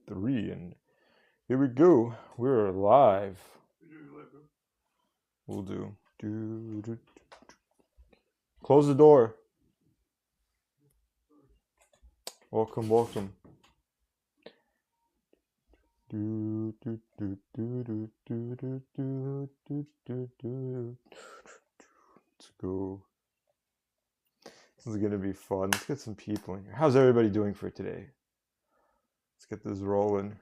3, and here we go. We're live. We'll do. Close the door. Welcome. Let's go. This is gonna be fun. Let's get some people in here. How's everybody doing for today? Let's get this rolling.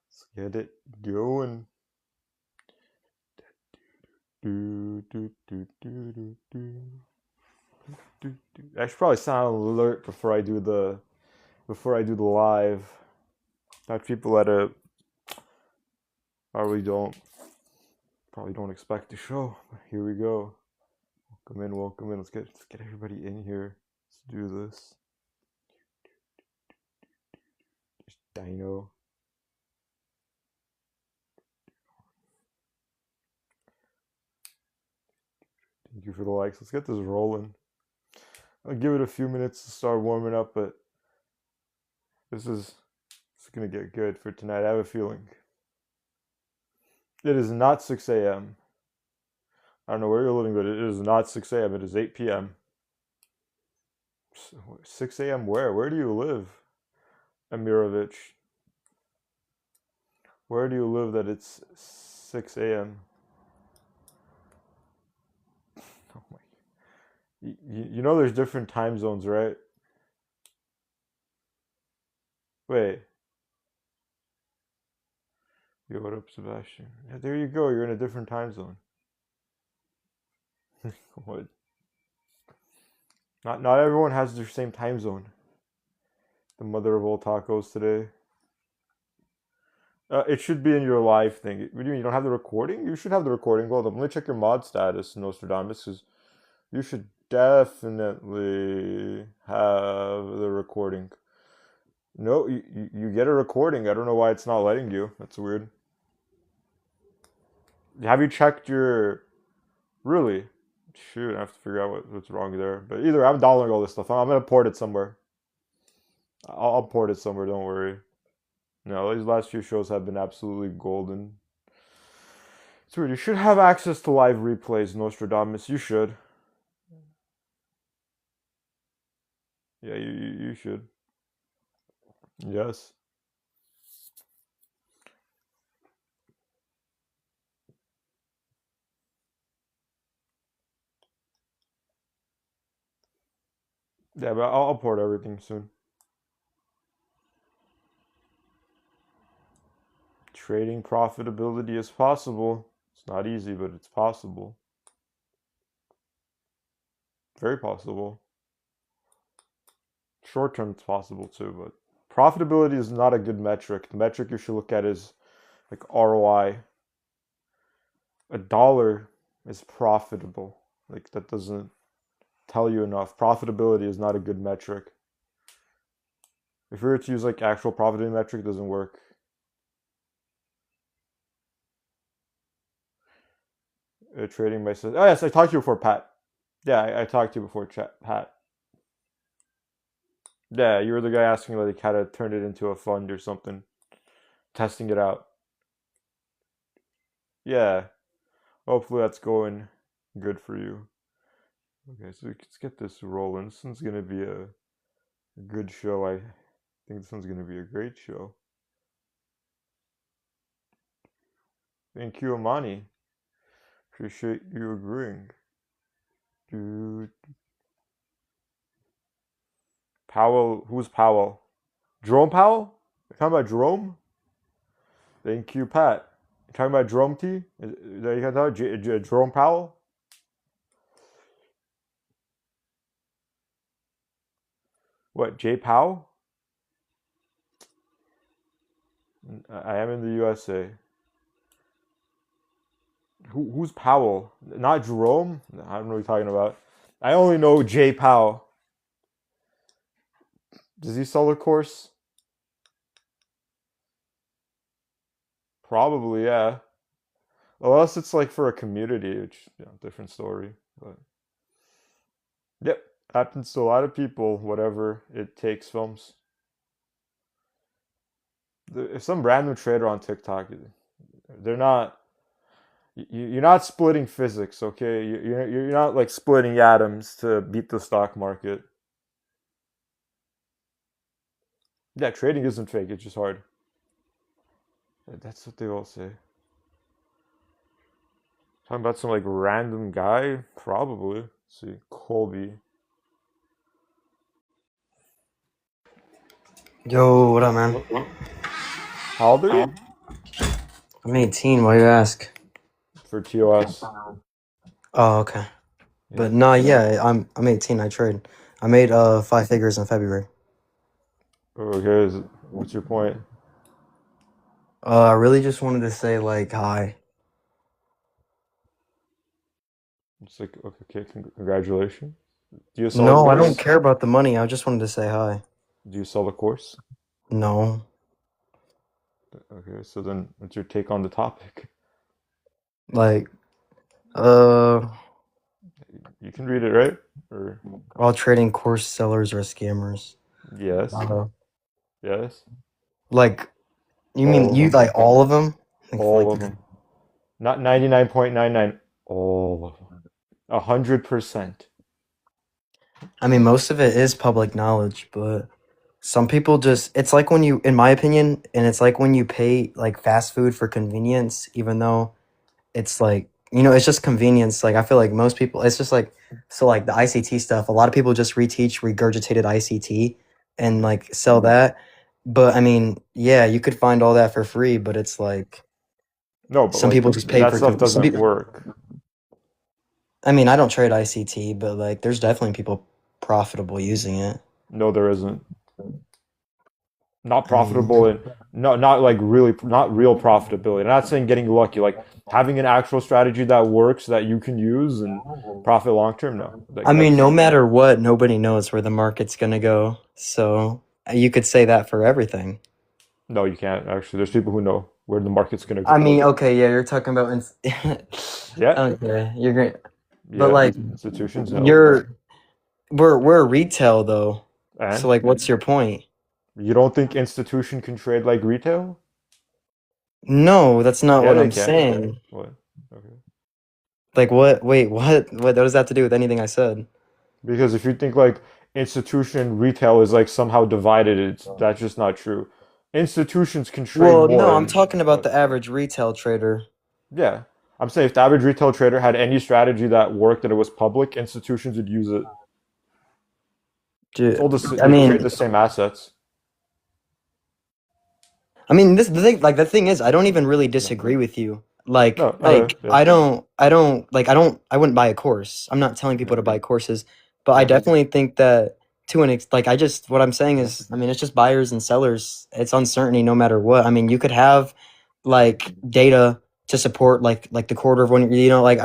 Let's get it going. I should probably sound alert before I do the live. I have people that probably don't expect the show. But here we go. Welcome in. Let's get everybody in here. Let's do this. There's Dino. Thank you for the likes. Let's get this rolling. I'll give it a few minutes to start warming up, but this is gonna get good for tonight. I have a feeling. It is not 6 a.m. I don't know where you're living, but it is not 6 a.m. It is 8 p.m. 6 a.m. where? Where do you live, Amirovich? Where do you live that it's 6 a.m.? Oh my. You know there's different time zones, right? Wait. Yo, what up, Sebastian? Yeah, there you go. You're in a different time zone. What? Not everyone has their same time zone. The mother of all tacos today. It should be in your live thing. What do you mean? You don't have the recording? You should have the recording. Hold on. Let me check your mod status, Nostradamus, because you should definitely have the recording. No, you get a recording. I don't know why it's not letting you. That's weird. Have you checked your... Really? Shoot, I have to figure out what's wrong there. But either I'm downloading all this stuff. I'm going to port it somewhere. I'll port it somewhere, don't worry. No, these last few shows have been absolutely golden. It's weird. You should have access to live replays, Nostradamus. You should. Yeah, you should. Yes. Yeah, but I'll port everything soon. Trading profitability is possible. It's not easy, but it's possible. Very possible. Short term, it's possible too, but profitability is not a good metric. The metric you should look at is like ROI. $1 is profitable. Like that doesn't tell you enough. Profitability is not a good metric. If you were to use like actual profitability metric, it doesn't work. Trading by... Oh yes, I talked to you before, Pat. Yeah, I talked to you before, Pat. Yeah, you were the guy asking like how to turn it into a fund or something. Testing it out. Yeah. Hopefully that's going good for you. Okay, so let's get this rolling. This one's gonna be a good show. I think this one's gonna be a great show. Thank you, Amani. Appreciate you agreeing. Dude. Powell, who's Powell? Jerome Powell? You're talking about Jerome? Thank you, Pat. You're talking about Jerome T? Is that you talking about Jerome Powell? What, Jay Powell? I am in the USA. Who's Powell? Not Jerome? I don't know what you're talking about. I only know Jay Powell. Does he sell a course? Probably, yeah. Unless it's like for a community, which, different story. But yep, happens to a lot of people, whatever it takes films. If some random trader on TikTok, they're not. You're not splitting physics, okay? You're not like splitting atoms to beat the stock market. Yeah, trading isn't fake. It's just hard. That's what they all say. Talking about some like random guy, probably. Let's see, Colby. Yo, what up, man? How old are you I'm 18. Why you ask? for TOS? Oh, okay. Yeah. But nah, yeah, I'm 18. I trade. I made 5 figures in February. Okay. What's your point? I really just wanted to say like hi. It's like okay, congratulations. Do you sell a No, I don't course? care about the money. I just wanted to say hi. Do you sell a course? No, Okay, so then what's your take on the topic? like uh, You can read it, right? Or all trading course sellers are scammers. yes, Uh, yes, like you all mean of you them, like all of them? all of them. Not 99.99, all of them. 100%. I mean, most of it is public knowledge, but some people just, it's like when you, in my opinion, and it's like when you pay like fast food for convenience, even though it's like, it's just convenience. Like, I feel like most people, it's just like, so like the ICT stuff, a lot of people just reteach regurgitated ICT and like sell that. But I mean, yeah, you could find all that for free, but it's like No, but some like people just pay that for, stuff some doesn't people, work. I mean, I don't trade ICT, but like there's definitely people profitable using it. No, there isn't. Not I mean, profitable and not like really not real profitability. I'm not saying getting lucky, like having an actual strategy that works that you can use and profit long term. No, like no that's matter what, nobody knows where the market's gonna go. So you could say that for everything. no, you can't actually. There's people who know where the market's gonna I go. mean, okay, yeah, you're talking about Yeah, okay, you're great, but yeah. like Institutions know, you're we're retail though. So and like, what's your point? you don't think institution can trade like retail? No, that's not Yeah, what they I'm can. saying. What? Okay. Like, what? Wait, what? What does that have to do with anything I said? Because if you think like institution and retail is like somehow divided, it's that's just not true. Institutions can trade Well, no, more I'm and talking about what? the average retail trader. Yeah. I'm saying if the average retail trader had any strategy that worked and it was public, institutions would use it. It's all Dude, the I they trade mean, the same assets. this the thing is, I don't even really disagree with you. No, Like yeah. I wouldn't buy a course. I'm not telling people Yeah. to buy courses, but I Yeah. definitely think that like I just what I'm saying is, I mean, it's just buyers and sellers. It's uncertainty no matter what. I mean, you could have like data to support like the quarter of when like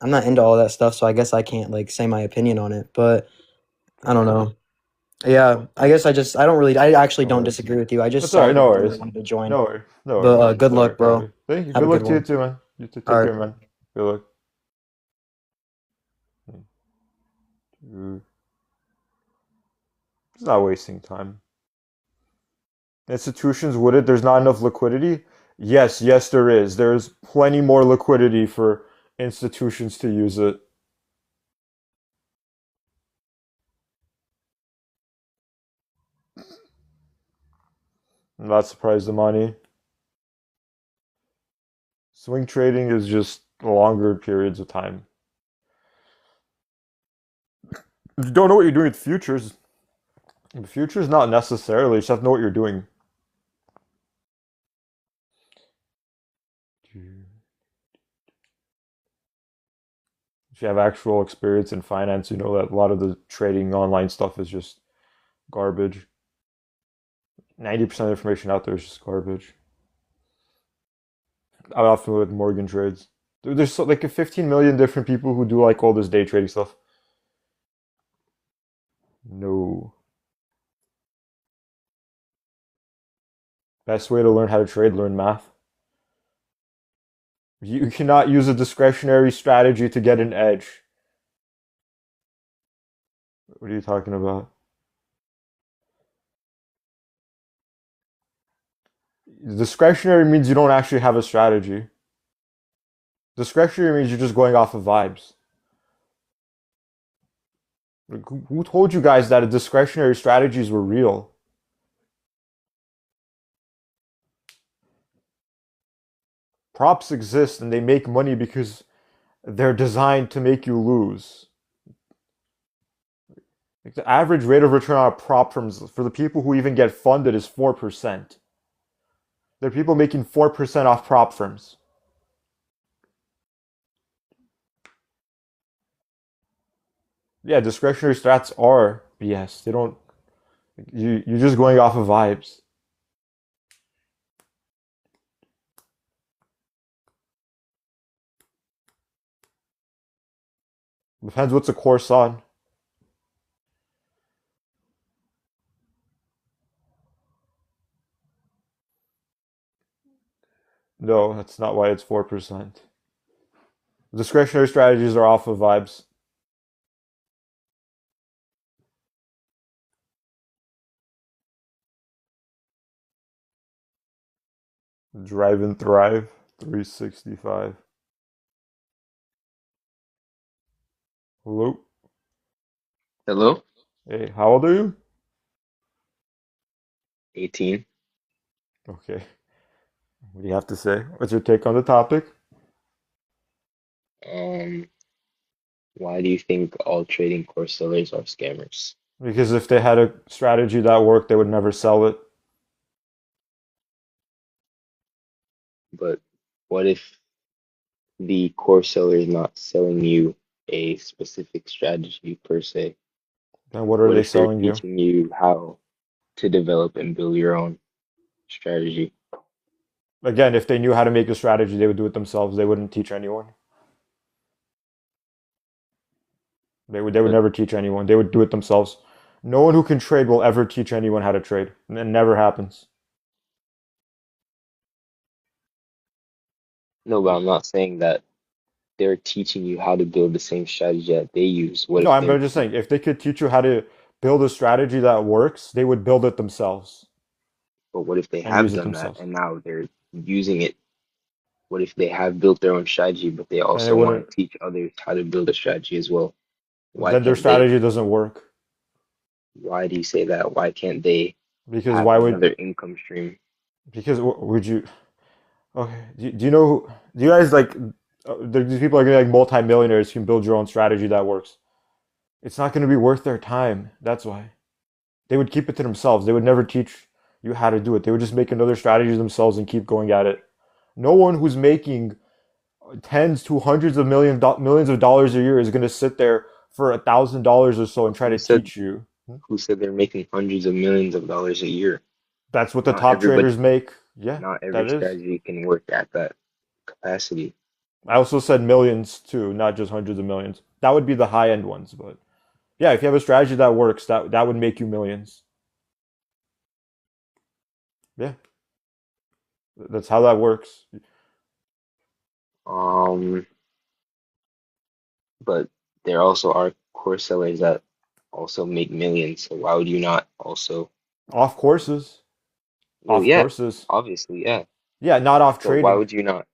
I'm not into all that stuff, so I guess I can't like say my opinion on it, but I don't Okay. know. Yeah, I guess I actually No don't worries. disagree with you. I just That's all saw right. you No and I worries. wanted to join. No worries. No But worries. good It's all luck, right, bro. Colby. Thank you. Have Good a good luck to you one. too, man. You too. All Take right. care, man. Good luck. It's not wasting time. Institutions would it? There's not enough liquidity. Yes, yes, there is. There's plenty more liquidity for institutions to use it. I'm not surprised the money. Swing trading is just longer periods of time. If you don't know what you're doing with futures, the futures not necessarily. You just have to know what you're doing. If you have actual experience in finance, you know that a lot of the trading online stuff is just garbage. 90% of the information out there is just garbage. I'm not familiar with Morgan trades. There's like 15 million different people who do like all this day trading stuff. No. Best way to learn how to trade, learn math. You cannot use a discretionary strategy to get an edge. What are you talking about? Discretionary means you don't actually have a strategy. Discretionary means you're just going off of vibes. Like, who told you guys that discretionary strategies were real? Props exist and they make money because they're designed to make you lose. Like the average rate of return on a prop firms for the people who even get funded is 4%. There are people making 4% off prop firms. Yeah, discretionary strats are BS. They don't. You're just going off of vibes. Depends what's the course on. No, that's not why it's 4%. Discretionary strategies are off of vibes. Drive and Thrive, 365. Hello? Hello? Hey, how old are you? 18. Okay. What do you have to say? What's your take on the topic? Um, why do you think all trading course sellers are scammers? Because if they had a strategy that worked, they would never sell it. But what if the course seller is not selling you a specific strategy per se? Then what are What they if they're selling you? teaching you how to develop and build your own strategy? Again, if they knew how to make a strategy, they would do it themselves. They wouldn't teach anyone. They would But never teach anyone. They would do it themselves. No one who can trade will ever teach anyone how to trade. It never happens. no, but I'm not saying that they're teaching you how to build the same strategy that they use. What No, if I'm they're, just saying, if they could teach you how to build a strategy that works, they would build it themselves but what if they and have use it done that themselves. and now they're using it? What if they have built their own strategy, but they And they also want wouldn't, to teach others how to build a strategy as well? Why then their can't they? strategy doesn't work. Why do you say that? Why can't they Because have why would, another income stream? because would you, okay, do you know, do you guys like, these people are going to be like multi-millionaires who can build your own strategy that works. It's not going to be worth their time. That's why. They would keep it to themselves. They would never teach you how to do it. They would just make another strategy themselves and keep going at it. No one who's making tens to hundreds of millions of dollars a year is going to sit there for $1,000 or so and try Who to said teach you. who said they're making hundreds of millions of dollars a year? That's what the Not top everybody, traders make. Yeah, not every that is. strategy can work at that capacity. I also said millions too, not just hundreds of millions. That would be the high end ones, but yeah, if you have a strategy that works, that would make you millions. Yeah, that's how that works. Um, but there also are course sellers that also make millions. So why would you not also? Off courses, Well, off yeah, courses. obviously, yeah. Yeah, not off But why trading. would you not?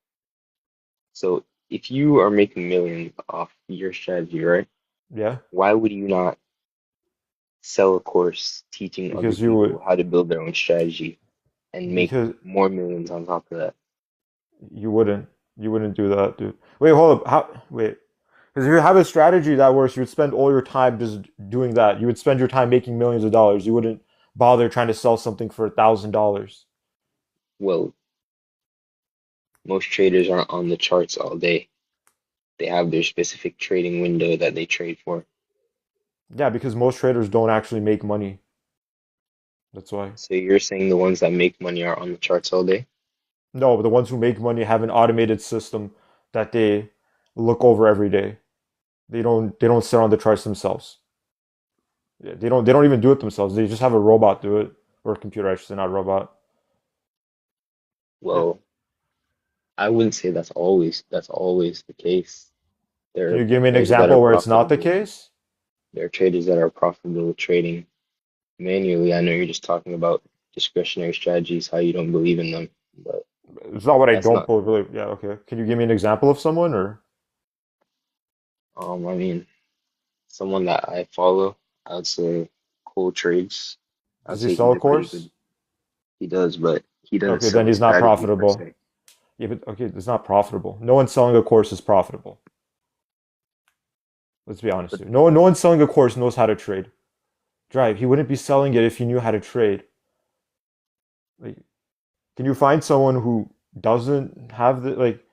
So if you are making millions off your strategy, right? Yeah, Why would you not sell a course teaching other because you would people how to build their own strategy and make because more millions on top of that? you wouldn't you wouldn't do that, dude. Wait, hold up. How? Wait. Because if you have a strategy that works, you would spend all your time just doing that. You would spend your time making millions of dollars. You wouldn't bother trying to sell something for $1,000. Well, most traders aren't on the charts all day. They have their specific trading window that they trade for. Yeah, because most traders don't actually make money. That's why. So you're saying the ones that make money are on the charts all day? No, but the ones who make money have an automated system that they look over every day. They don't sit on the charts themselves. Yeah, they don't even do it themselves. They just have a robot do it, or a computer, I should say, not a robot. Yeah. Well, I wouldn't say that's always the case. Can There are you give me an traders that are example where it's not the profitable. case? There are traders that are profitable trading manually. I know you're just talking about discretionary strategies, how you don't believe in them. but It's not what I that's don't not. believe. Yeah, okay. Can you give me an example of someone or I mean, someone that I follow, I would say Cole Trades. I'd does he say sell he's a a pretty course? good. He does, but he doesn't Okay, sell then a he's not strategy per profitable. se. Yeah, but okay, it's not profitable. No one selling a course is profitable. Let's be honest But here. No one selling a course knows how to trade. Drive, he wouldn't be selling it if he knew how to trade. Like, can you find someone who doesn't have the like?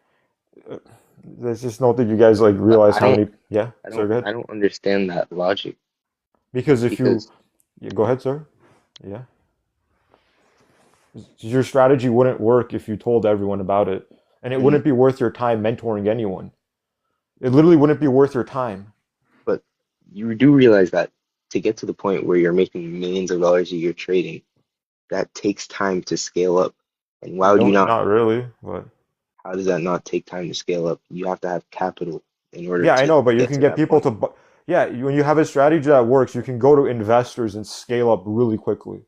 Uh, there's just no think you guys like but realize how many. Yeah, sorry, go ahead. I don't understand that logic Because if you, because yeah, go ahead, sir. Yeah, your strategy wouldn't work if you told everyone about it, and it mm, wouldn't be worth your time mentoring anyone. It literally wouldn't be worth your time. but you do realize that to get to the point where you're making millions of dollars a year trading, that takes time to scale up. And why would No, you not? not really, but How does that not take time to scale up? You have to have capital in order yeah, I to know, but you get can to get that people point. to, yeah, when you have a strategy that works, you can go to investors and scale up really quickly.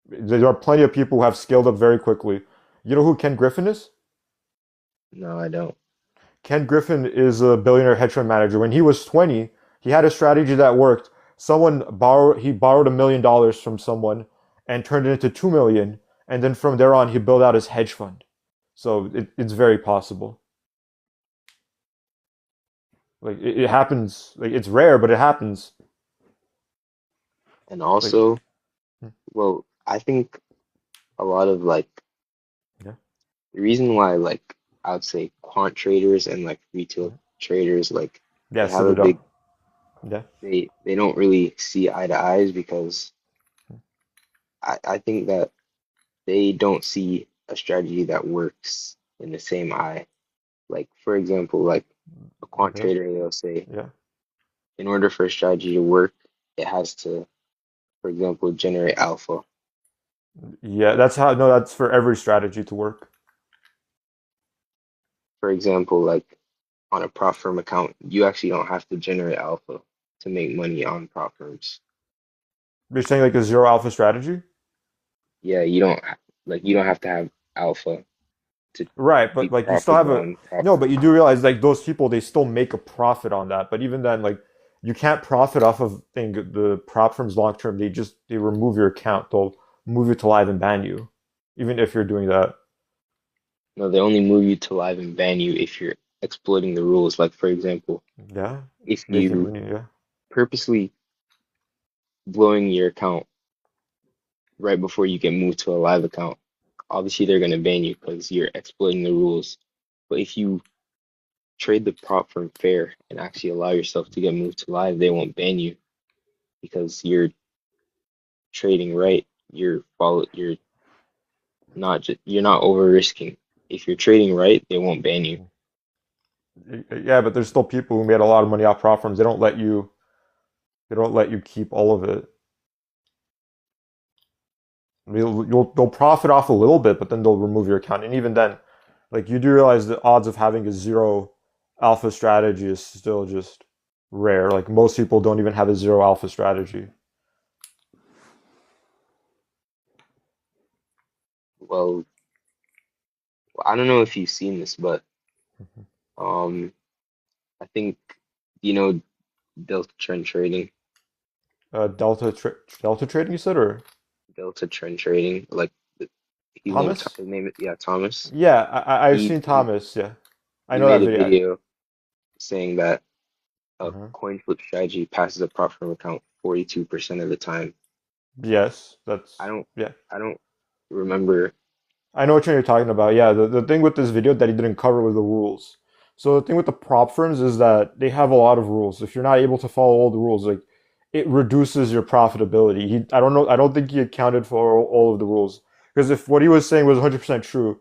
There are plenty of people who have scaled up very quickly. You know who Ken Griffin is? No, I don't. Ken Griffin is a billionaire hedge fund manager. When he was 20, he had a strategy that worked. He borrowed $1 million from someone and turned it into 2 million. And then from there on, he built out his hedge fund. So it's very possible. Like it happens. Like it's rare, but it happens. And Like also, well, I think a lot of like yeah, the reason why like I would say quant traders and like retail yeah, traders like yeah. they So have they a don't. big Yeah, they don't really see eye to eyes because I think that they don't see a strategy that works in the same eye. Like for example, like a quant okay, trader, they'll say yeah, in order for a strategy to work, it has to, for example, generate alpha. yeah. That's how. No, that's for every strategy to work. For example, like on a prop firm account, you actually don't have to generate alpha to make money on prop firms. You're saying like a zero alpha strategy, Yeah, you don't you don't have to have alpha to right? be But like you still have profitable a on prop no. But you firms. do realize like those people, they still make a profit on that. But even then, like you can't profit off of the prop firms long term. They remove your account. They'll move you to live and ban you, even if you're doing that. No, they only move you to live and ban you if you're exploiting the rules. Like for example, Yeah, if making you money. Yeah. purposely blowing your account right before you get moved to a live account, obviously they're gonna ban you because you're exploiting the rules. But if you trade the prop firm fair and actually allow yourself to get moved to live, they won't ban you because you're trading right. You're you're not over risking. If you're trading right, they won't ban you. Yeah, but there's still people who made a lot of money off prop firms. They don't let you keep all of it. They'll profit off a little bit, but then they'll remove your account. And even then, like you do realize the odds of having a zero alpha strategy is still just rare. Like most people don't even have a zero alpha strategy. Well, I don't know if you've seen this, but um, I think you know Delta Trend Trading. Delta trading, you said, or Delta Trend Trading, he's named Thomas? his name, yeah, Thomas. Yeah, I've He seen he Thomas. Yeah, I he know made that a video. video saying that a Uh-huh. coin flip strategy passes a prop firm account 42% of the time. Yes, I that's don't yeah. I don't remember. I know what you're talking about. Yeah, the thing with this video that he didn't cover was the rules. So the thing with the prop firms is that they have a lot of rules. If you're not able to follow all the rules, like it reduces your profitability. I don't know. I don't think he accounted for all of the rules because if what he was saying was 100% true,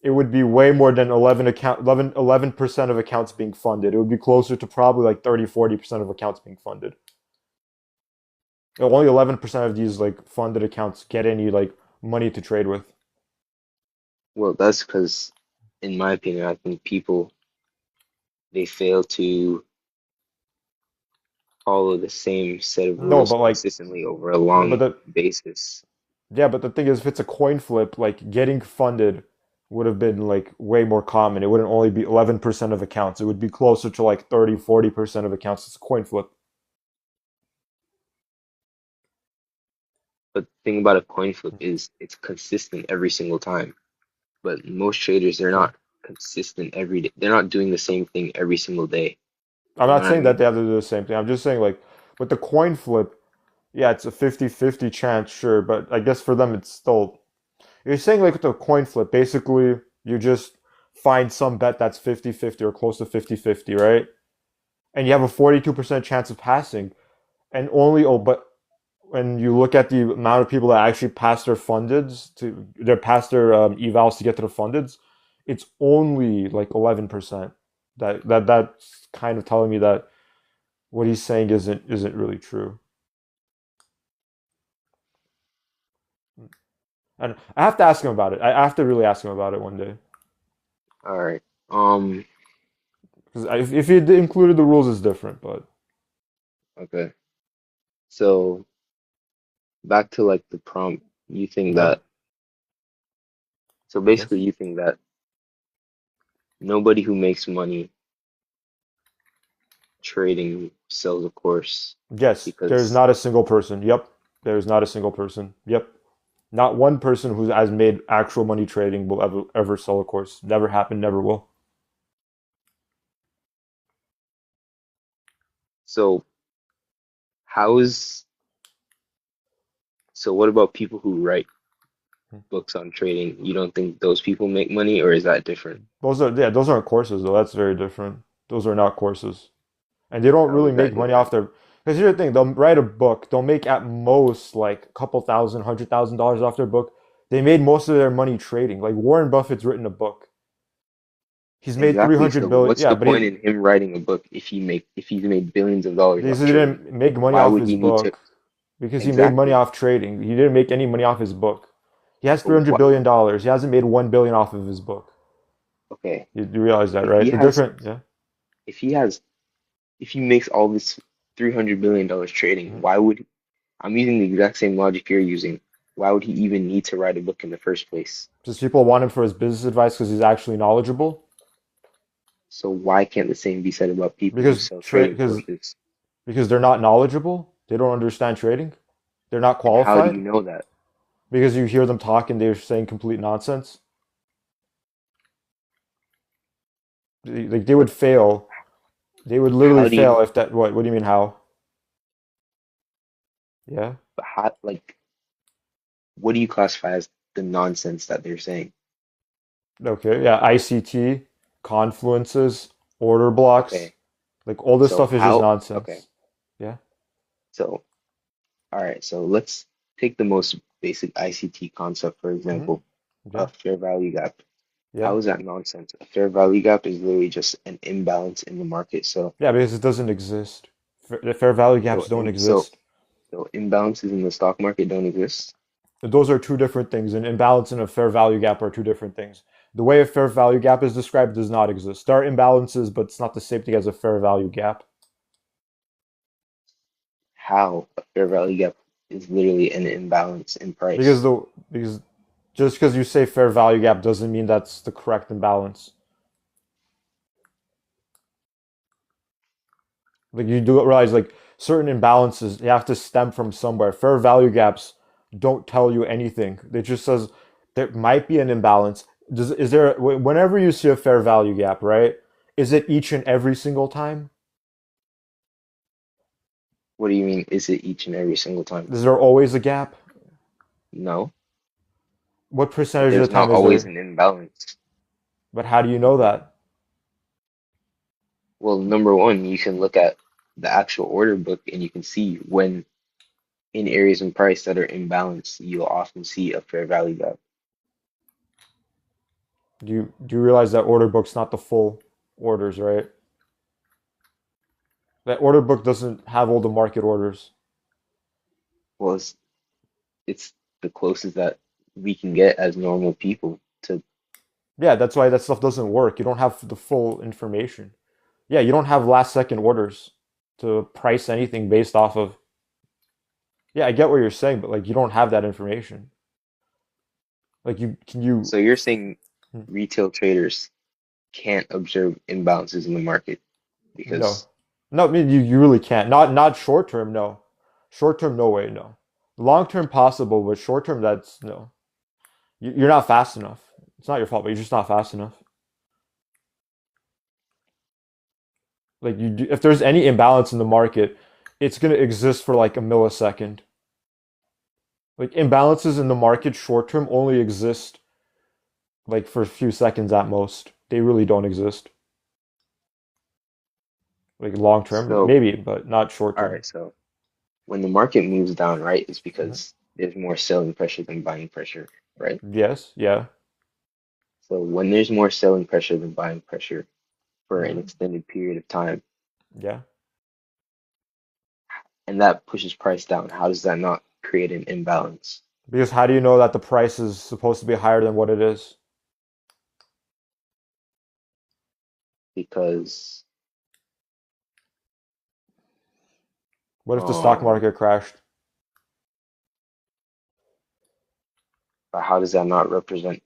it would be way more than 11% of accounts being funded. It would be closer to probably like 30-40% of accounts being funded. Only 11% of these like funded accounts get any like money to trade with. Well, that's because, in my opinion, I think people they fail to follow the same set of No, rules but like consistently over a no, but long basis. Yeah, but the thing is, if it's a coin flip, like getting funded would have been like way more common. It wouldn't only be 11% of accounts. It would be closer to like 30, 40% of accounts. It's a coin flip. But the thing about a coin flip is it's consistent every single time. But most traders, they're Okay. not consistent every day. They're not doing the same thing every single day. I'm You know not what I saying that mean? they have to do the same thing. I'm just saying like with the coin flip, yeah, it's a 50-50 chance, sure, but I guess for them it's still you're saying like with the coin flip, basically you just find some bet that's 50-50 or close to 50-50, right? And you have a 42% chance of passing. And only oh, but when you look at the amount of people that actually pass their fundeds to their pass their evals to get to the fundeds, it's only like 11%. That's kind of telling me that what he's saying isn't really true. And I have to ask him about it. I have to really ask him about it one day. All right. Um, Because if he included the rules, it's different. But okay. So back to like the prompt, you think yeah, that so yes, basically you think that nobody who makes money trading sells a course yes, there's because not a single person. Yep, there's not a single person. Yep, not one person who has made actual money trading will ever sell a course. Never happened. Never will. so how is so what about people who write books on trading? You don't think those people make money or is that different? Those aren't courses though. That's very different. Those are not courses, and they don't How really is make that money off different? their. Because here's the thing: they'll write a book. They'll make at most like a couple thousand, $100,000 off their book. They made most of their money trading. Like Warren Buffett's written a book. He's made Exactly. 300 So billion. what's Yeah, the but he point in him writing a book if he's made billions of dollars because off he trading? didn't make money Why off would his he need to book. Because he made money exactly? off trading. He didn't make any money off his book. He has But 300 what billion dollars. He hasn't made 1 billion off of his book. okay. You realize that, If right? he The has different, yeah. if he has if he makes all this $300 billion trading, Mhm. why would I'm using the exact same logic you're using. Why would he even need to write a book in the first place? Just people want him for his business advice because he's actually knowledgeable. So why can't the same be said about people who Because sell trade trading because courses? because they're not knowledgeable. They don't understand trading. They're not And how do qualified. you know that? Because you hear them talk and they're saying complete nonsense. Like they But would fail. They would literally how do you fail know? if that. What? What do you mean? How? Yeah. But how, like, what do you classify as the nonsense that they're saying? Okay. Yeah. ICT, confluences, order blocks. Okay, Like all this so stuff is just how? Okay, nonsense. Yeah. so all right, so let's take the most basic ICT concept, for Hmm. example, a Yeah. fair value gap. Yeah. How is that nonsense? A fair value gap is literally just an imbalance in the market. Yeah. Because it doesn't exist. The fair value gaps So don't in so exist. so imbalances in the stock market don't exist. Those are two different things. An imbalance and a fair value gap are two different things. The way a fair value gap is described does not exist. There are imbalances, but it's not the same thing as a fair value gap. How a fair value gap is literally an imbalance in Because price. the because just because you say fair value gap doesn't mean that's the correct imbalance. Like you do realize like certain imbalances you have to stem from somewhere. Fair value gaps don't tell you anything. It just says there might be an imbalance. Is there whenever you see a fair value gap, right? Is it each and every single time? What do you mean? Is it each and every single time? Is there always a gap? No, What but percentage of the there's time not is always there? an imbalance. But how do you know that? Well, number one, you can look at the actual order book and you can see when in areas in price that are imbalanced, you'll often see a fair value gap. Do you realize that order book's not the full orders, right? That order book doesn't have all the market orders. Well, it's the closest that we can get as normal people to Yeah, that's why that stuff doesn't work. You don't have the full information. Yeah, you don't have last second orders to price anything based off of. Yeah, I get what you're saying, but like you don't have that information. Like you can you So you're saying hmm, retail traders can't observe imbalances in the market no. because No, I mean you really can't. Not short term, no. Short term, no way, no. Long term possible, but short term that's no. You're not fast enough. It's not your fault, but you're just not fast enough. Like if there's any imbalance in the market, it's gonna exist for like a millisecond. Like imbalances in the market short term only exist like for a few seconds at most. They really don't exist. Like long term, so maybe, but not short all term. right, so when the market moves down, right, it's Mhm. because there's more selling pressure than buying pressure, right? Yes, yeah. So when there's more selling pressure than buying pressure for an Mhm. extended period of time, Yeah. and that pushes price down, how does that not create an imbalance? Because how do you know that the price is supposed to be higher than what it is? Because What if the stock um, market crashed? how does that not represent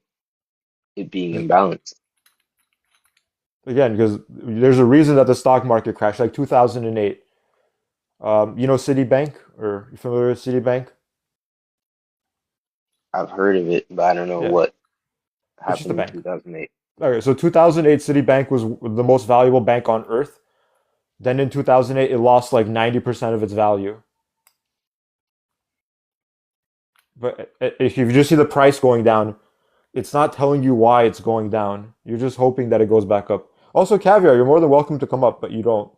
it being imbalanced? Again, because there's a reason that the stock market crashed, like 2008. You know Citibank, or you familiar with Citibank? I've heard of it, but I don't know Yeah, what it's just a happened in bank. 2008. Okay, so 2008, Citibank was the most valuable bank on earth. Then in 2008, it lost like 90% of its value. But if you just see the price going down, it's not telling you why it's going down. You're just hoping that it goes back up. Also, Caviar, you're more than welcome to come up, but you don't.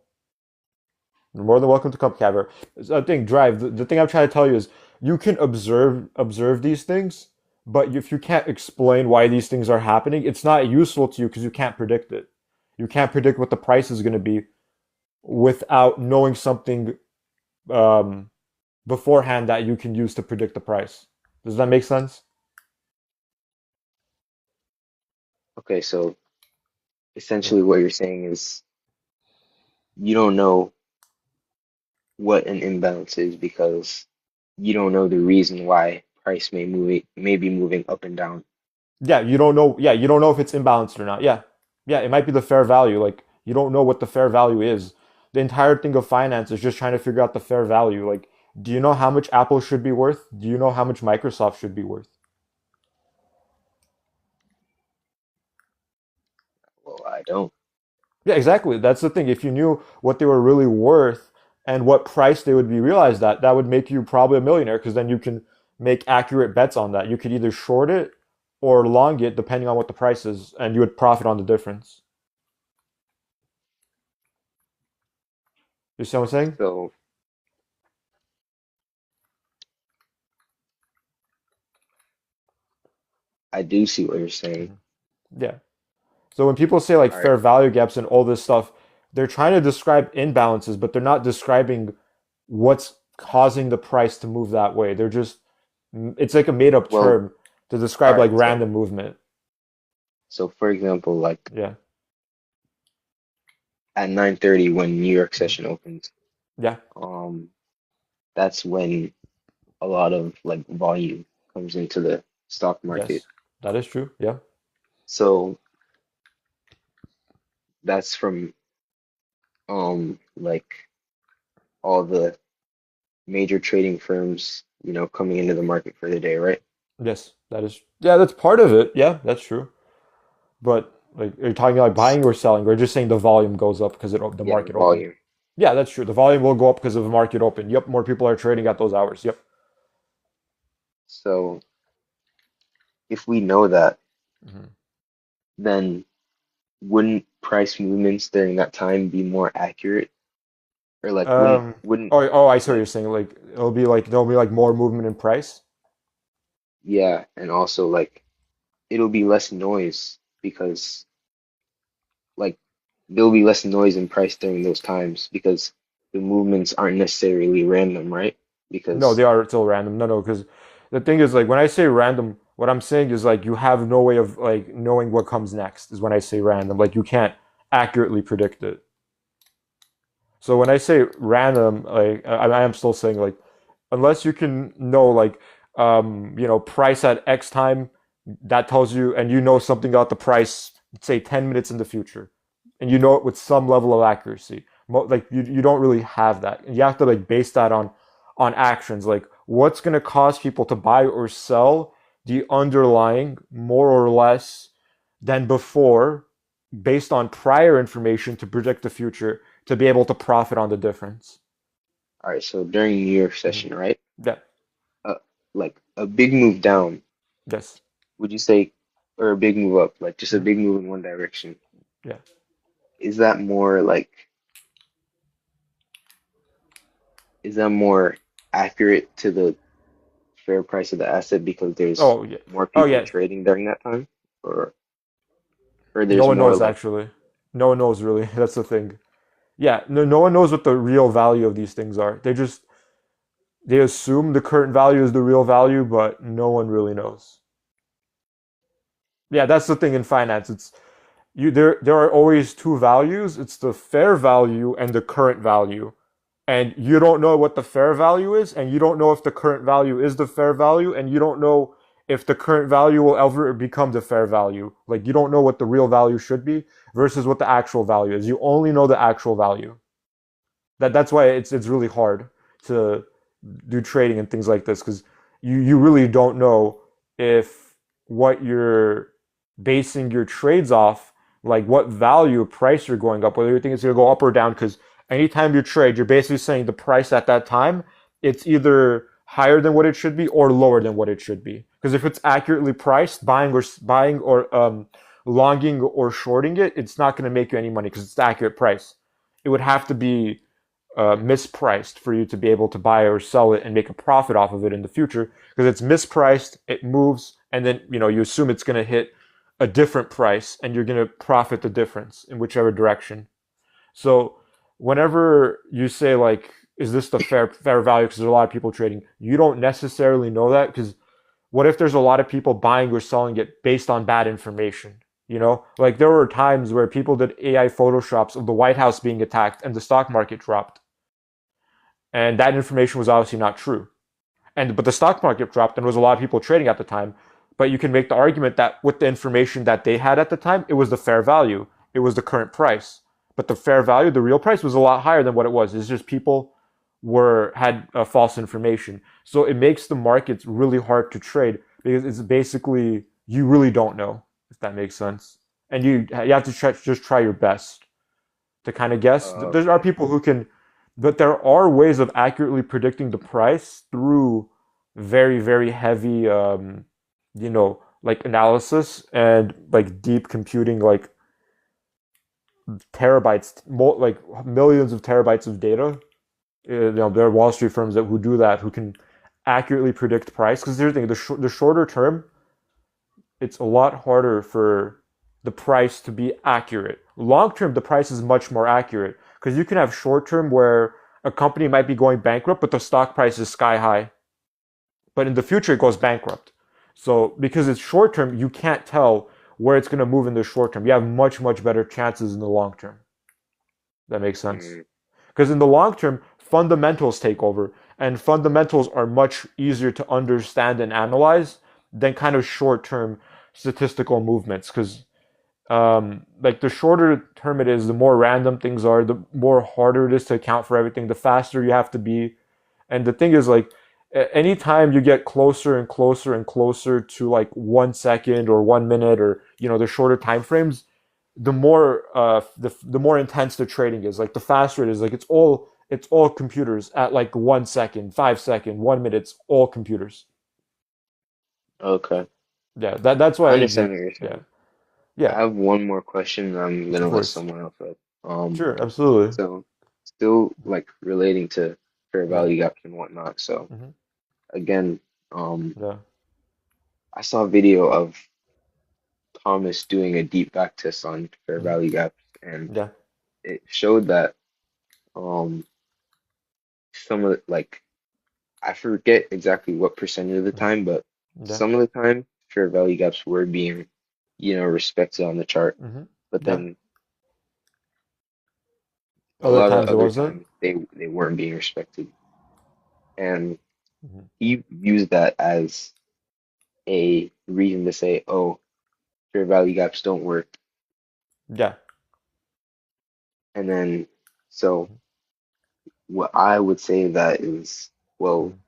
You're more than welcome to come, Caviar. I think Drive. The thing I'm trying to tell you is you can observe these things, but if you can't explain why these things are happening, it's not useful to you because you can't predict it. You can't predict what the price is going to be without knowing something um, beforehand that you can use to predict the price. Does that make sense? Okay, so Yeah. essentially what you're saying is you don't know what an imbalance is because you don't know the reason why price may be moving up and down. Yeah, you don't know. Yeah, you don't know if it's imbalanced or not. Yeah, yeah, it might be the fair value. Like you don't know what the fair value is. The entire thing of finance is just trying to figure out the fair value. Like, do you know how much Apple should be worth? Do you know how much Microsoft should be worth? Well, I don't. Yeah, exactly. That's the thing. If you knew what they were really worth and what price they would be realized at, that would make you probably a millionaire because then you can make accurate bets on that. You could either short it or long it depending on what the price is, and you would profit on the difference. You see what I'm saying? So I do see what you're saying. Mhm. Yeah. So when people say like All right. fair value gaps and all this stuff, they're trying to describe imbalances, but they're not describing what's causing the price to move that way. They're just it's like a made up Well, term to all describe like right. So random movement. for example, like Yeah. at 9:30 when New York Mhm. session opens, Yeah. um, that's when a lot of like volume comes into the stock market. Yes. That is true. Yeah. So that's from like all the major trading firms, coming into the market for the day, right? Yes. That is yeah, that's part of it. Yeah, that's true. But like are you talking like buying or selling, or just saying the volume goes up because the Yeah, the market opened? volume. Yeah, that's true. The volume will go up because of the market open. Yep, more people are trading at those hours. Yep. So if we know that, Mhm. then wouldn't price movements during that time be more accurate? Or like Um. wouldn't Oh, I see what you're like saying. Like it'll be like there'll be like more movement in price. yeah, and also like it'll be less noise because like there'll be less noise in price during those times because the movements aren't necessarily random, right? No, Because they are still random. No, because the thing is like when I say random, what I'm saying is like you have no way of like knowing what comes next. Is when I say random. Like you can't accurately predict it. So when I say random, like I am still saying like unless you can know like price at X time that tells you, and you know something about the price, say 10 minutes in the future, and you know it with some level of accuracy. Like you don't really have that. And you have to like base that on actions, like what's going to cause people to buy or sell the underlying more or less than before, based on prior information to predict the future to be able to profit on the difference. All right, so during New York Mhm. session, right? Yeah. Uh, like a big move down, Yes. would you say, or a big move up, like just a Mhm. big move in one direction? Yeah. Is that more like, is that more accurate to the fair price of the asset because there's Oh yeah. more Oh people yeah. trading during that time, or or No there's one more knows like, actually. No one knows really. That's the thing. Yeah. No one knows what the real value of these things are. They assume the current value is the real value, but no one really knows. Yeah, that's the thing in finance. It's you there are always two values. It's the fair value and the current value. And you don't know what the fair value is, and you don't know if the current value is the fair value, and you don't know if the current value will ever become the fair value. Like you don't know what the real value should be versus what the actual value is. You only know the actual value. That's why it's really hard to do trading and things like this because you really don't know if what you're basing your trades off, like what value price you're going up, whether you think it's going to go up or down. Because anytime you trade, you're basically saying the price at that time it's either higher than what it should be or lower than what it should be. Because if it's accurately priced, buying or longing or shorting it, it's not going to make you any money because it's the accurate price. It would have to be mispriced for you to be able to buy or sell it and make a profit off of it in the future because it's mispriced, it moves, and then you assume it's going to hit a different price and you're going to profit the difference in whichever direction. So whenever you say like, is this the fair value? Because there's a lot of people trading, you don't necessarily know that because what if there's a lot of people buying or selling it based on bad information? Like there were times where people did AI photoshops of the White House being attacked and the stock market dropped and that information was obviously not true. But the stock market dropped, and there was a lot of people trading at the time. But you can make the argument that with the information that they had at the time, it was the fair value, it was the current price. But the fair value, the real price, was a lot higher than what it was. It's just people had false information, so it makes the markets really hard to trade because it's basically you really don't know if that makes sense, and you have to just try your best to kind of guess. uh, There are people who can, but there are ways of accurately predicting the price through very, very heavy, like analysis and like deep computing, like terabytes, like millions of terabytes of data. There are Wall Street firms who do that, who can accurately predict price. Because here's the thing: the shorter term, it's a lot harder for the price to be accurate. Long term, the price is much more accurate because you can have short term where a company might be going bankrupt, but the stock price is sky high. But in the future, it goes bankrupt. So because it's short term, you can't tell where it's going to move in the short term. You have much, much better chances in the long term. That makes sense. mm, Because in the long term, fundamentals take over, and fundamentals are much easier to understand and analyze than kind of short term statistical movements. Because like the shorter term it is, the more random things are, the more harder it is to account for everything, the faster you have to be. And the thing is, like, anytime you get closer and closer and closer to like 1 second or 1 minute or the shorter time frames, the more intense the trading is. Like the faster it is. Like it's all computers at like 1 second, 5 second, 1 minute. It's all computers. okay. Yeah, that's I why. understand what you're Yeah, saying. yeah, I have one more question. I'm of gonna let course. someone else up. Um, Sure, absolutely. so still like relating to fair Yeah. value gaps and whatnot. So Hmm. again, Yeah. I saw a video of Thomas doing a deep back test on fair Hmm. value gaps, and Yeah. it showed that um some of the, like I forget exactly what percentage of the Hmm. time, but Yeah. some of the time fair value gaps were being, respected on the chart. Hmm. But Yeah. then a Other lot of times it other wasn't. times they weren't being respected. And Hmm. he used that as a reason to say, oh, fair value gaps don't work. Yeah. And then, so what I would say that is, well, Mhm.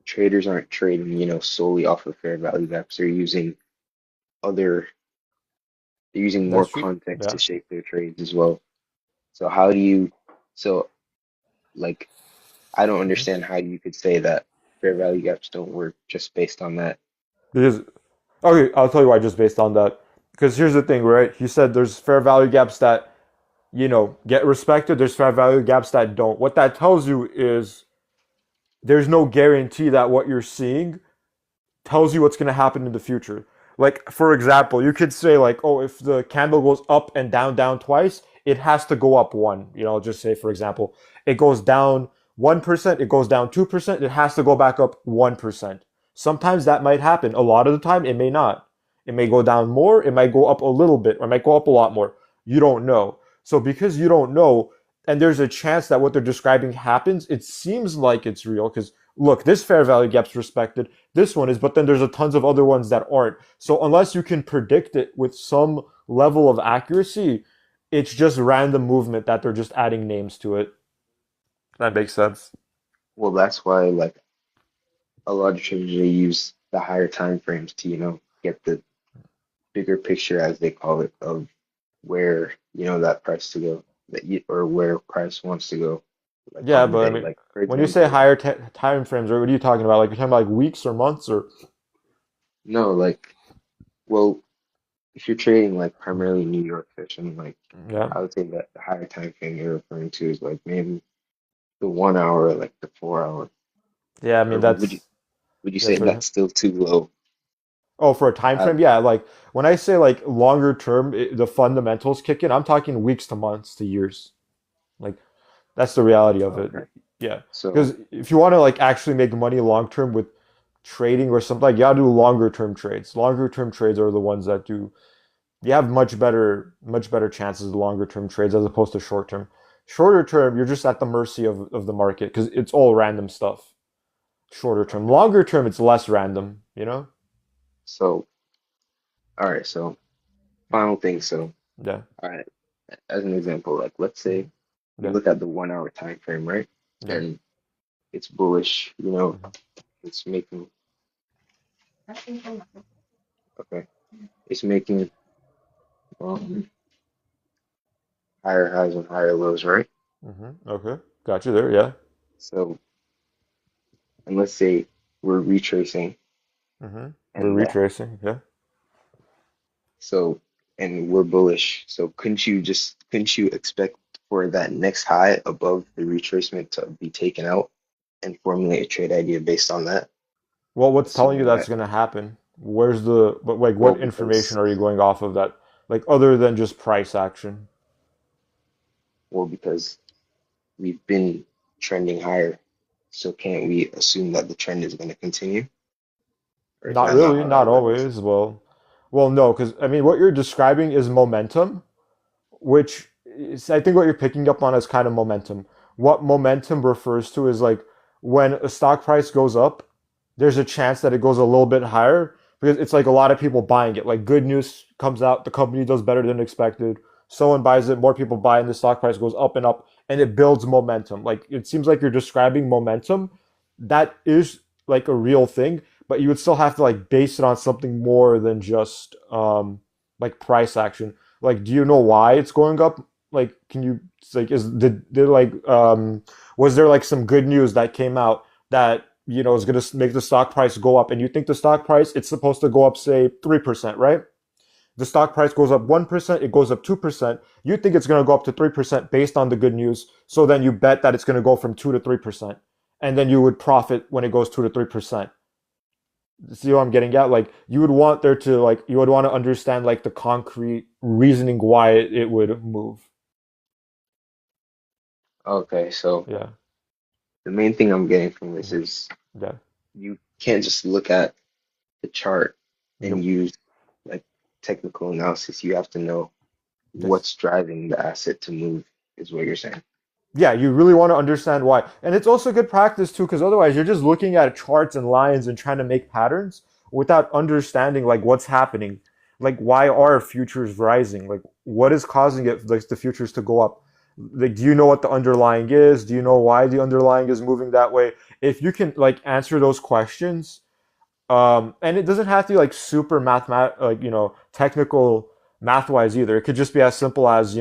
traders aren't trading, solely off of fair value gaps. Other, they're using more That's true. context Yeah. to shape their trades as well. So how do you, so like, I don't Mhm. understand how you could say that fair value gaps don't work just based on that. Because okay, I'll tell you why just based on that. Because here's the thing, right? You said there's fair value gaps that, get respected. There's fair value gaps that don't. What that tells you is there's no guarantee that what you're seeing tells you what's going to happen in the future. Like, for example, you could say, like, oh, if the candle goes up and down twice, it has to go up one. Just say, for example, it goes down 1%, it goes down 2%, it has to go back up 1%. Sometimes that might happen. A lot of the time, it may not. It may go down more, it might go up a little bit, or it might go up a lot more. You don't know. So, because you don't know, and there's a chance that what they're describing happens, it seems like it's real because look, this fair value gap's respected, this one is, but then there's a tons of other ones that aren't. So unless you can predict it with some level of accuracy, it's just random movement that they're just adding names to it. That makes sense. Well, that's why like a lot of traders they use the higher time frames to, get the bigger picture as they call it of where, that price to go or where price wants to go like Yeah, on the but I day. mean, Like for when you say example, higher time frames, right, what are you talking about? Like you're talking about like weeks or months or no, like well, if you're trading like primarily New York session, like yeah, I would say that the higher time frame you're referring to is like maybe the 1 hour, like the 4 hour. yeah. I mean Or would you that's would you yeah. say Sorry. that's still too low? Oh, for a time Uh, frame, yeah. Like when I say like longer term, the fundamentals kick in. I'm talking weeks to months to years. Like that's the reality of it. okay. Yeah. So Because if you want to like actually make money long term with trading or something, like you gotta do longer term trades. Longer term trades are the ones that do you have much better chances of longer term trades as opposed to short term. Shorter term, you're just at the mercy of the market because it's all random stuff. Shorter term. okay. Longer term, it's less random, you know? So all right, so final thing. So Yeah. all right, as an example, like let's say you Yeah. look at the 1 hour time frame, right? Yeah. And it's bullish, Mhm. it's making okay, it's making um, higher highs and higher lows, right? Okay. Got you there, yeah. So and let's say we're retracing We're and retracing, yeah. so and we're bullish. So couldn't you expect for that next high above the retracement to be taken out and formulate a trade idea based on that, Well, what's telling you assuming that's that gonna happen? Where's the but like well what information are you going off of that? Like other than just price action? because we've been trending higher. So can't we assume that the trend is going to continue? Or is Not that not really, how not that works? always. Well, no, because I mean, what you're describing is momentum, which is, I think what you're picking up on is kind of momentum. What momentum refers to is like when a stock price goes up, there's a chance that it goes a little bit higher because it's like a lot of people buying it. Like good news comes out, the company does better than expected. Someone buys it, more people buy, and the stock price goes up, and it builds momentum. Like it seems like you're describing momentum. That is like a real thing, but you would still have to like base it on something more than just like price action. Like, do you know why it's going up? Like, can you like did like was there like some good news that came out that is going to make the stock price go up, and you think the stock price it's supposed to go up say 3%, right? The stock price goes up 1%, it goes up 2%. You think it's going to go up to 3% based on the good news. So then you bet that it's going to go from 2 to 3%. And then you would profit when it goes 2 to 3%. See what I'm getting at? Like you would want there to like you would want to understand like the concrete reasoning why it would move. Okay, so Yeah. the main thing I'm getting from this Mhm. is Yeah. you can't just look at the chart and Yep. use like technical analysis. You have to know Yes. what's driving the asset to move, is what you're saying. Yeah, you really want to understand why. And it's also good practice too, because otherwise you're just looking at charts and lines and trying to make patterns, without understanding like what's happening. Like why are futures rising? Like what is causing it like the futures to go up? Like do you know what the underlying is? Do you know why the underlying is moving that way? If you can like answer those questions, and it doesn't have to be like super like technical math wise either. It could just be as simple as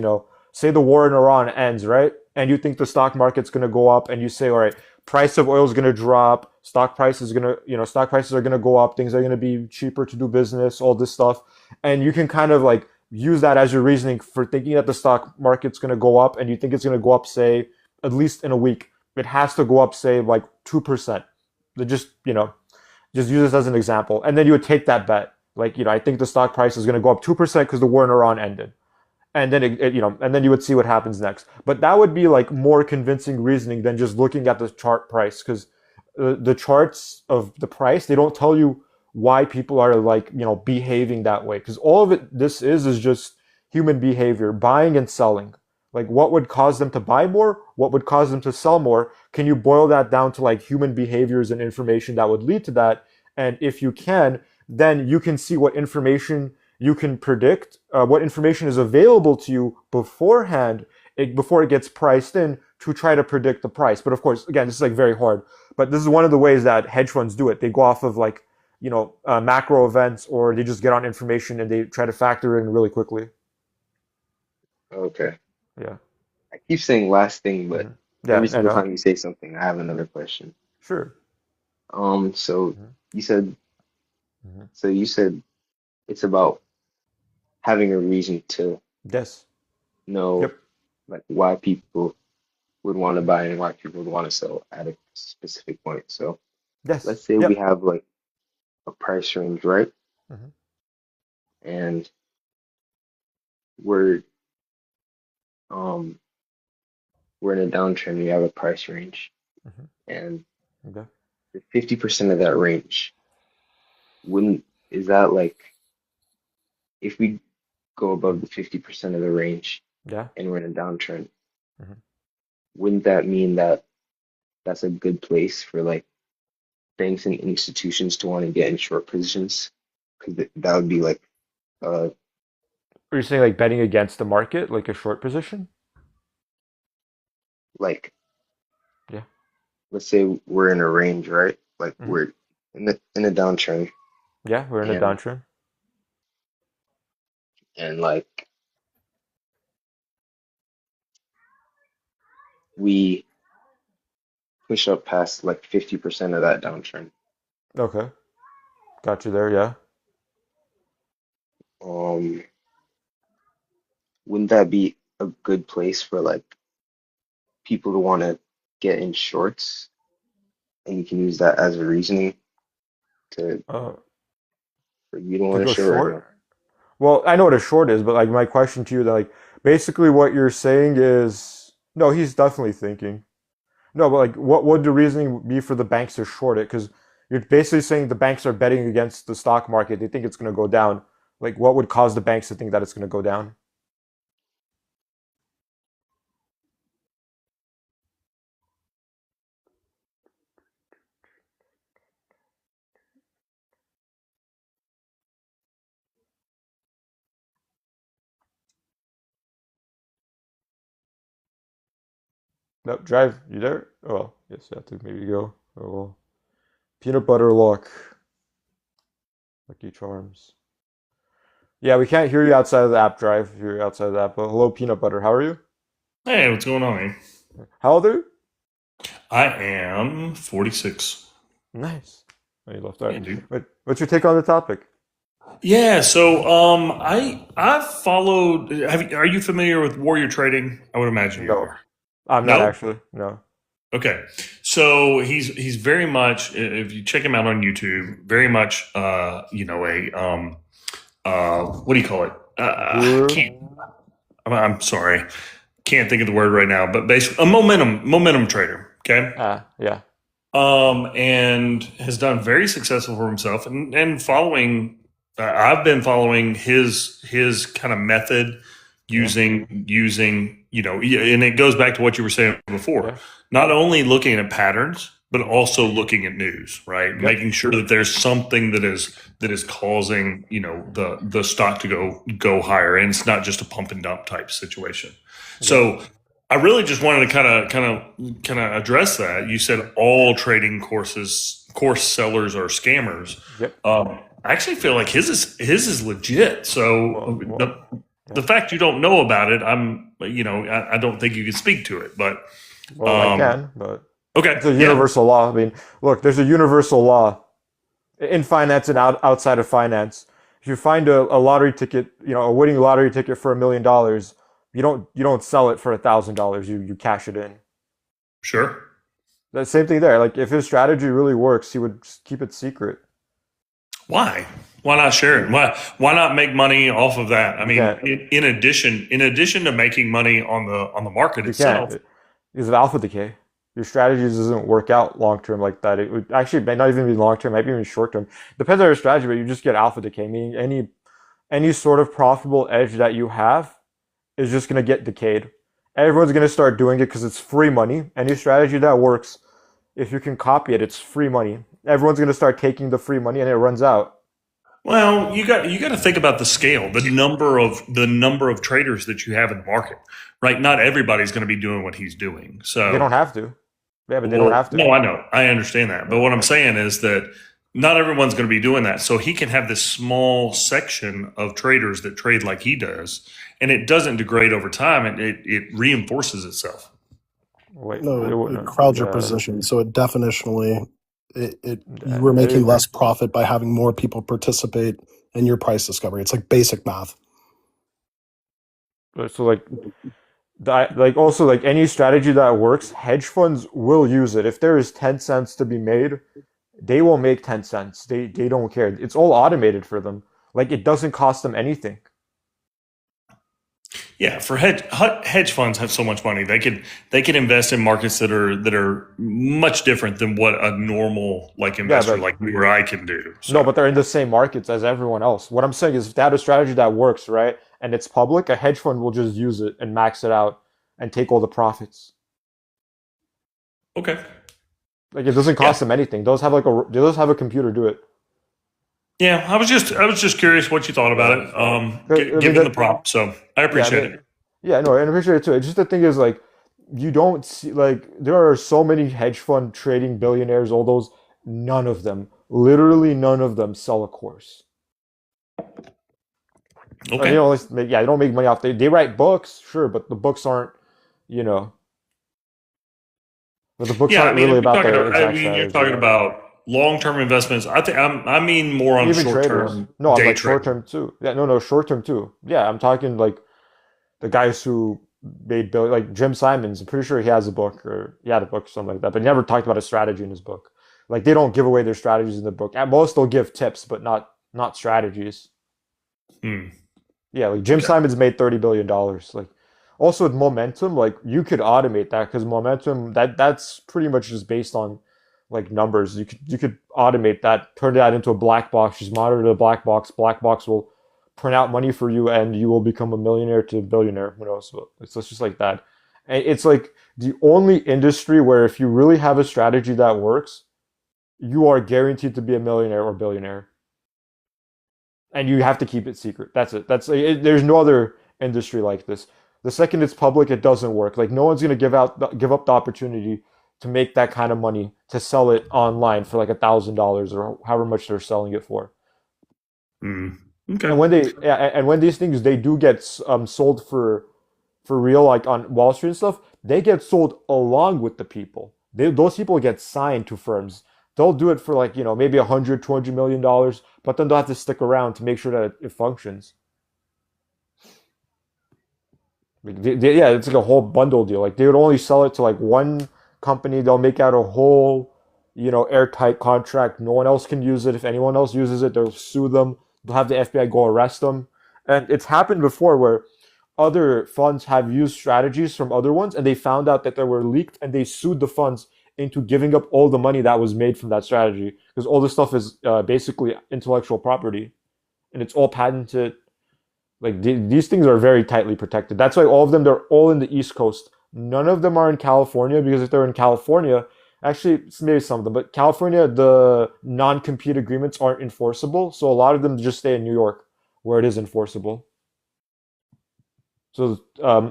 say the war in Iran ends, right? And you think the stock market's going to go up, and you say, all right, price of oil is going to drop, stock prices are going to go up, things are going to be cheaper to do business, all this stuff, and you can kind of like use that as your reasoning for thinking that the stock market's going to go up, and you think it's going to go up, say, at least in a week. It has to go up, say, like 2%. Just use this as an example, and then you would take that bet. Like, I think the stock price is going to go up 2% because the war in Iran ended, and then and then you would see what happens next. But that would be like more convincing reasoning than just looking at the chart price, because the charts of the price, they don't tell you why people are like behaving that way, because all of it this is just human behavior, buying and selling. Like what would cause them to buy more, what would cause them to sell more? Can you boil that down to like human behaviors and information that would lead to that? And if you can, then you can see what information you can predict, what information is available to you beforehand, before it gets priced in, to try to predict the price. But of course, again, this is like very hard. But this is one of the ways that hedge funds do it. They go off of like macro events, or they just get on information and they try to factor in really quickly. Okay. Yeah. I keep saying last thing, but Mhm. Yeah, every I single know. time you say something, I have another question. Sure. So Mhm. you said Mhm. you said it's about having a reason to Yes. know Yep. like why people would want to buy and why people would want to sell at a specific point. So Yes. let's say we Yep. have like a price range, right? Mhm. And we're um we're in a downtrend, we have a price range, Mhm. and Okay. the 50% of that range wouldn't is that like if we go above the 50% of the range Yeah. and we're in a downtrend, Mhm. wouldn't that mean that that's a good place for like banks and institutions to want to get in short positions? Because that would be like uh Are you saying like betting against the market, like a short position? like Yeah. let's say we're in a range, right? Like Mhm. we're in a downtrend Yeah, we're in a and downtrend. like we push up past like 50% of that downtrend. Okay. Got you there. Yeah. Um, wouldn't that be a good place for like people to want to get in shorts, and you can use that as a reasoning to Uh, for you to to want to go short or no? short. Well, I know what a short is, but like my question to you, that like basically what you're saying is no. He's definitely thinking. No, but like, what would the reasoning be for the banks to short it? Because you're basically saying the banks are betting against the stock market. They think it's going to go down. Like, what would cause the banks to think that it's going to go down? No, drive. You there? Oh, yes, I have to maybe go. Oh, well. Peanut butter luck. Lucky Charms. Yeah, we can't hear you outside of the app, drive. If you're outside of the app. But hello, peanut butter. How are you? Hey, what's going on, man? How old are you? I am 46. Nice. Oh, you left Yeah, that. dude. What's your take on the topic? Yeah, so I've followed. Are you familiar with Warrior Trading? I would imagine you No, are. I'm not No? actually. No. Okay. So he's very much, if you check him out on YouTube, very much a what do you call it? Guru? Can't I'm sorry. Can't think of the word right now, but basically a momentum trader, okay? Ah, yeah. And has done very successful for himself, and following. I've been following his kind of method, Yeah. using and it goes back to what you were saying before. Yeah. Not only looking at patterns, but also looking at news, right? Yep. Making sure that there's something that is causing, the stock to go higher, and it's not just a pump and dump type situation. So I really just wanted to kind of address that. You said all trading course sellers are scammers. Yep. I actually feel like his is legit. So the fact you don't know about it, I don't think you can speak to it, but I can, but okay, it's a universal law. I mean, look, there's a universal law in finance and outside of finance. If you find a lottery ticket, a winning lottery ticket for $1 million, you don't sell it for $1,000. You cash it in. Sure. The same thing there. Like if his strategy really works, he would keep it secret. Why? Why not share it? Why not make money off of that? I mean, in addition to making money on the market itself, because of alpha decay. Your strategies doesn't work out long term like that. It would actually may not even be long term, might be even short term. Depends on your strategy, but you just get alpha decay, meaning any sort of profitable edge that you have is just going to get decayed. Everyone's going to start doing it because it's free money. Any strategy that works, if you can copy it, it's free money. Everyone's going to start taking the free money, and it runs out. Well, you got to think about the scale, the number of traders that you have in the market, right? Not everybody's going to be doing what he's doing, so they don't have to. Yeah, but they don't have to. No, I know, I understand that, but what I'm saying is that not everyone's going to be doing that. So he can have this small section of traders that trade like he does, and it doesn't degrade over time. It reinforces itself. Wait, it crowds your position, so it definitionally. You were making less profit by having more people participate in your price discovery. It's like basic math. So also any strategy that works, hedge funds will use it. If there is 10 cents to be made, they will make 10 cents. They don't care. It's all automated for them. Like it doesn't cost them anything. Yeah, for hedge funds have so much money. They can invest in markets that are much different than what a normal investor like you or I can do. So. No, but they're in the same markets as everyone else. What I'm saying is if they have a strategy that works, right, and it's public, a hedge fund will just use it and max it out and take all the profits. Okay. Like it doesn't cost them anything. Those have a computer do it. Yeah, I was just curious what you thought about it. Given the prompt, so I appreciate it. Yeah, no, and I appreciate it too. It's just the thing is you don't see there are so many hedge fund trading billionaires. All those, none of them, literally none of them, sell a course. Okay. They don't make money off. They write books, sure, but the books aren't, But the books aren't really about their exact strategy. You're talking about long-term investments. I mean more on even short-term. Traders. No, I'm like short-term too. Yeah, no, short-term too. Yeah, I'm talking like the guys who made like Jim Simons. I'm pretty sure he has a book, or he had a book or something like that, but he never talked about a strategy in his book. Like they don't give away their strategies in the book. At most, they'll give tips, but not strategies. Yeah, like Jim Simons made $30 billion. Like also with momentum, like you could automate that because momentum that's pretty much just based on like numbers. You could automate that, turn that into a black box, just monitor the black box. Black box will print out money for you, and you will become a millionaire to a billionaire. So it's just like that. And it's like the only industry where if you really have a strategy that works, you are guaranteed to be a millionaire or billionaire. And you have to keep it secret. That's it. There's no other industry like this. The second it's public, it doesn't work. Like no one's gonna give up the opportunity to make that kind of money to sell it online for like $1,000 or however much they're selling it for. Okay. And when these things they do get sold for real, like on Wall Street and stuff, they get sold along with the people. Those people get signed to firms. They'll do it for like maybe $100-200 million, but then they'll have to stick around to make sure that it functions. It's like a whole bundle deal. Like they would only sell it to like one company. They'll make out a whole, airtight contract. No one else can use it. If anyone else uses it, they'll sue them. They'll have the FBI go arrest them. And it's happened before where other funds have used strategies from other ones, and they found out that they were leaked, and they sued the funds into giving up all the money that was made from that strategy, because all this stuff is basically intellectual property, and it's all patented. Like these things are very tightly protected. That's why all of them, they're all in the East Coast. None of them are in California, because if they're in California, Actually, maybe some of them, but California, the non-compete agreements aren't enforceable, so a lot of them just stay in New York, where it is enforceable. So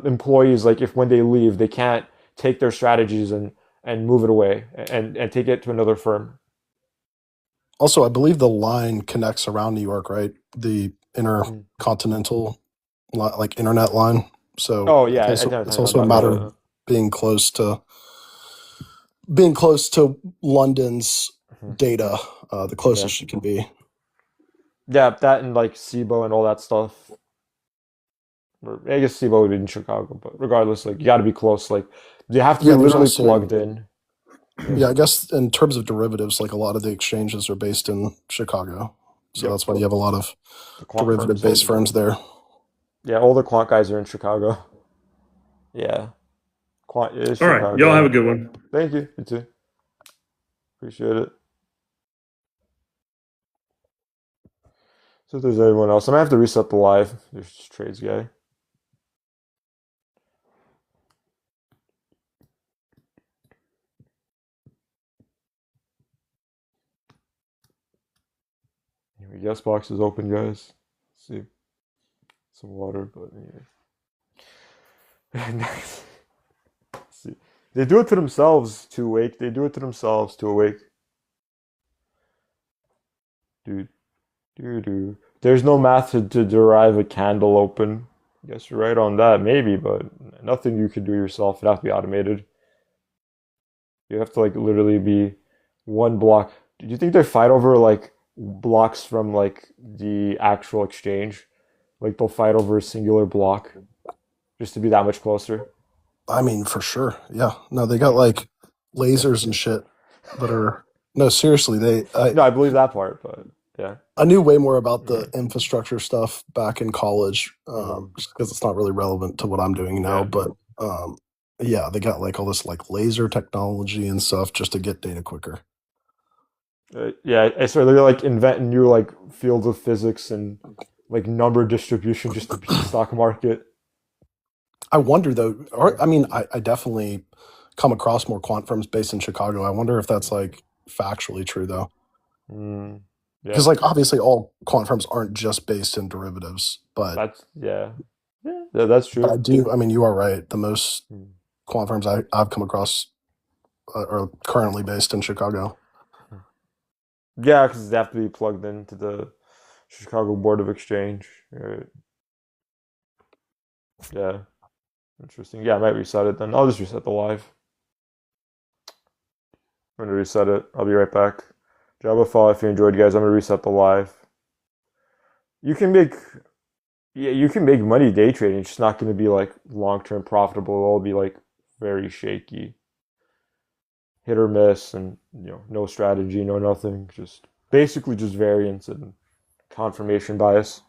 employees, like if when they leave, they can't take their strategies and move it away and take it to another firm. Also, I believe the line connects around New York, right? The Mm. intercontinental, like internet line. So Oh it's yeah, I also never it's talked also a about matter that. of being close to being close to London's Mhm. data, the Yeah, closest you can be. yeah, that and like SIBO and all that stuff. Or, I guess SIBO would be in Chicago, but regardless, like you got to be close. Like you have to be Yeah, there's literally also plugged in. Yeah. yeah, I guess in terms of derivatives, like a lot of the exchanges are based in Chicago, so Yep. that's why you have a lot of The quant derivative firms. based firms there. Yeah, all the quant guys are in Chicago. Yeah, quant is All right, y'all have a Chicago. good one. Thank you. You too. Appreciate it. So if there's anyone else, I'm gonna have to reset the live. There's just trades guy. Anyway, guest box is open, guys. Let's see some water, but anyway. Let's see. They do it to themselves to awake. They do it to themselves to awake. Dude, dude. There's no math to derive a candle open. Guess you're right on that, maybe, but nothing you could do yourself. It'd have to be automated. You have to like literally be one block. Do you think they fight over like blocks from like the actual exchange? Like they'll fight over a singular block just to be that much closer? I mean, for sure. Yeah. No, they got like Yeah. lasers and shit that are no, seriously, No, I believe that part, but yeah. I knew way more about the Mhm. infrastructure stuff back in college, Mhm. just because it's not really relevant to what I'm doing now. Yeah. But yeah, they got like all this like laser technology and stuff just to get data quicker. Yeah, I swear they're like inventing new like fields of physics and like number distribution just to beat the stock market. I wonder though, or I mean, I definitely come across more quant firms based in Chicago. I wonder if that's like factually true though. Mm, yeah, Because like obviously all quant firms aren't just based in derivatives, that's yeah. Yeah, that's but I true. do. I mean, you are right. The most Mm. quant firms I've come across are currently based in Chicago. Yeah, because they have to be plugged into the Chicago Board of Exchange. Right. Yeah, interesting. Yeah, I might reset it then. I'll just reset the live. I'm gonna reset it. I'll be right back. Drop a follow if you enjoyed, guys. I'm gonna reset the live. You can make Yeah, you can make money day trading. It's just not gonna be like long-term profitable. It'll be like very shaky, hit or miss, and no strategy, no nothing. Just basically just variance and confirmation bias.